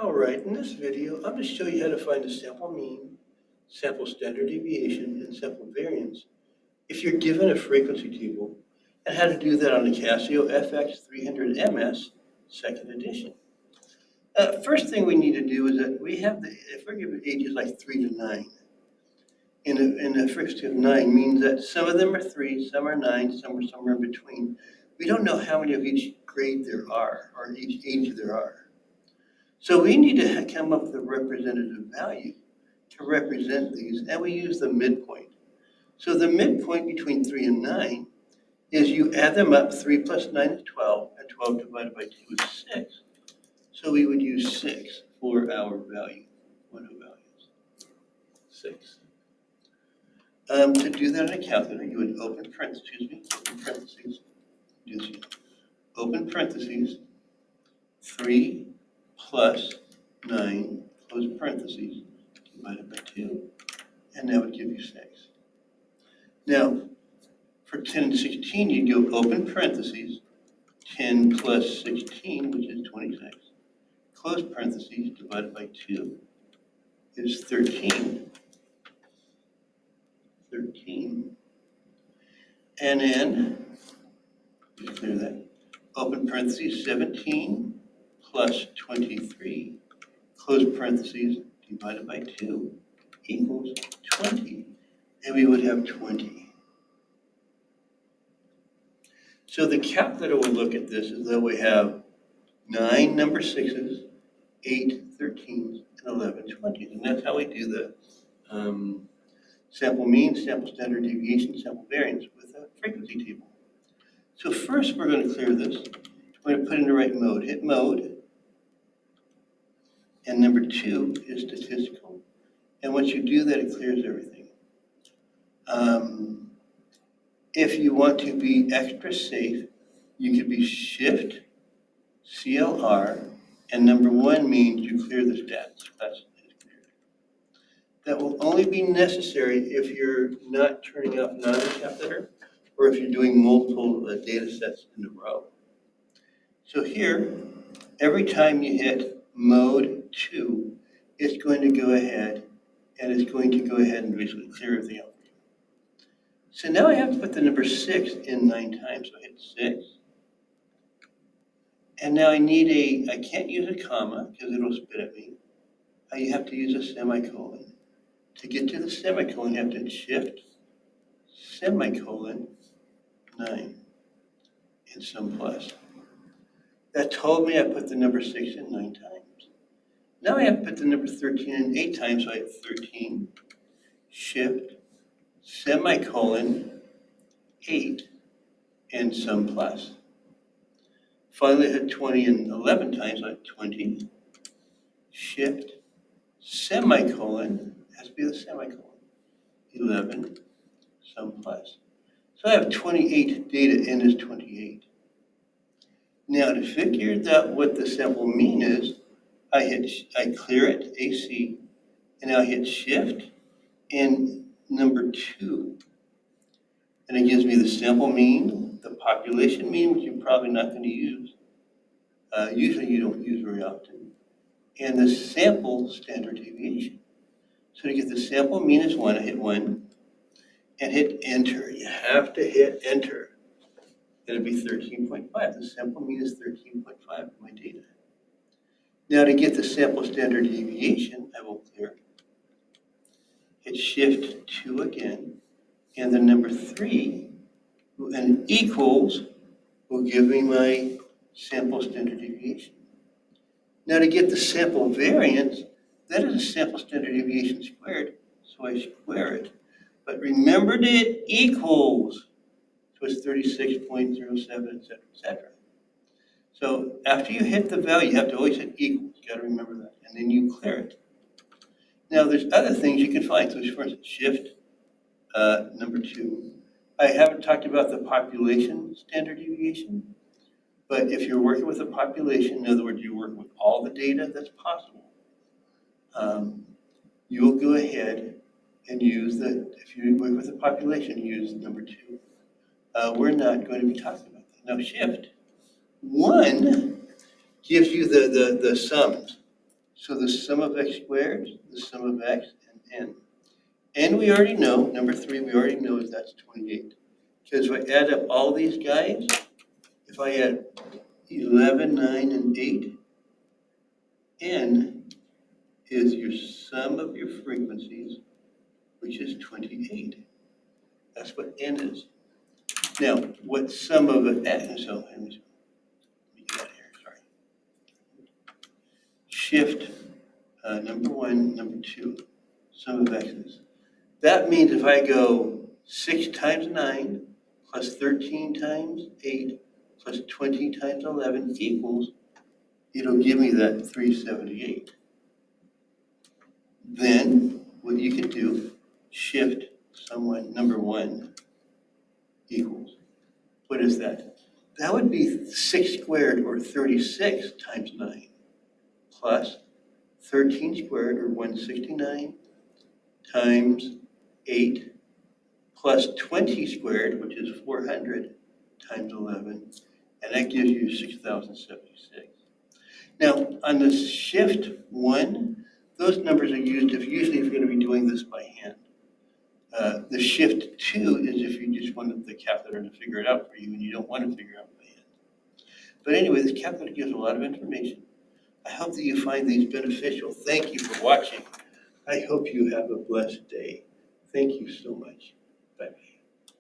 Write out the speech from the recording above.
All right, in this video, I'm going to show you how to find the sample mean, sample standard deviation, and sample variance if you're given a frequency table, and how to do that on the Casio fx-300MS second edition. First thing we need to do is that we have if we're given ages like 3 to 9, in a frequency of 9 means that some of them are 3, some are 9, some are somewhere in between. We don't know how many of each grade there are, or each age there are. So we need to come up with a representative value to represent these, and we use the midpoint. So the midpoint between 3 and 9 is you add them up. 3 plus 9 is 12, and 12 divided by 2 is 6. So we would use 6 for our value, one of values, 6. To do that in a calculator, you would open parentheses, open parentheses, 3 plus 9, close parentheses, divided by 2, and that would give you 6. Now, for 10 and 16, you'd go open parentheses, 10 plus 16, which is 26, close parentheses, divided by 2, is 13. 13. And then, clear that, open parentheses, 17 plus 23, close parentheses, divided by 2, equals 20. And we would have 20. So the calculator will look at this as though we have 9 number 6s, 8 13s, and 11 20s. And that's how we do the sample mean, sample standard deviation, sample variance with a frequency table. So first we're going to clear this. We're going to put in the right mode. Hit mode. And number 2 is statistical. And once you do that, it clears everything. If you want to be extra safe, you could be Shift, CLR, and number 1 means you clear the stats. That's cleared. That will only be necessary if you're not turning off non-calculator or if you're doing multiple data sets in a row. So here, every time you hit mode 2, it's going to go ahead and basically clear everything out. So now I have to put the number 6 in 9 times. So I hit 6. And now I can't use a comma because it'll spit at me. You have to use a semicolon. To get to the semicolon, you have to hit Shift, semicolon, 9, and some plus. That told me I put the number 6 in 9 times. Now I have to put the number 13 in 8 times. So I hit 13, Shift, semicolon, 8, and some plus. Finally, I hit 20 in 11 times, like 20, Shift, semicolon, has to be the semicolon, 11, some plus. So I have 28 data in is 28. Now to figure out what the sample mean is, I clear it, AC, and now I hit Shift and number 2. And it gives me the sample mean, the population mean, which you're probably not going to use. Usually you don't use very often. And the sample standard deviation. So to get the sample mean is 1, I hit 1 and hit enter. You have to hit enter. It'll be 13.5. The sample mean is 13.5 of my data. Now to get the sample standard deviation, I will clear. Hit Shift 2 again. And the number 3, and equals, will give me my sample standard deviation. Now to get the sample variance, that is a sample standard deviation squared, so I square it. But remember that it equals, so it's 36.07, et cetera. So after you hit the value, you have to always hit equals. You got to remember that, and then you clear it. Now there's other things you can find. So for instance, Shift, number 2. I haven't talked about the population standard deviation, but if you're working with a population, in other words, you're working with all the data that's possible, you will go ahead and use if you work with a population, use number 2. We're not going to be talking about that. Now Shift 1 gives you the sums. So the sum of x squared, the sum of x, and n. And we already know, number 3, we already know that that's 28. Because if I add up all these guys, if I add 11, 9, and 8, n is your sum of your frequencies, which is 28. That's what n is. Now, what sum of x, so let me get out of here, sorry. Shift number 1, number 2, sum of x's. That means if I go 6 times 9 plus 13 times 8 plus 20 times 11 equals, it'll give me that 378. Then what you can do, shift someone, number 1 equals. What is that? That would be 6 squared, or 36 times 9, plus 13 squared, or 169, times 8, plus 20 squared, which is 400, times 11, and that gives you 6,076. Now, on the shift 1, those numbers are used usually if you're going to be doing this by hand. The shift 2 is if you just wanted the calculator to figure it out for you and you don't want to figure it out by hand. But anyway, this calculator gives a lot of information. I hope that you find these beneficial. Thank you for watching. I hope you have a blessed day. Thank you so much. Bye-bye.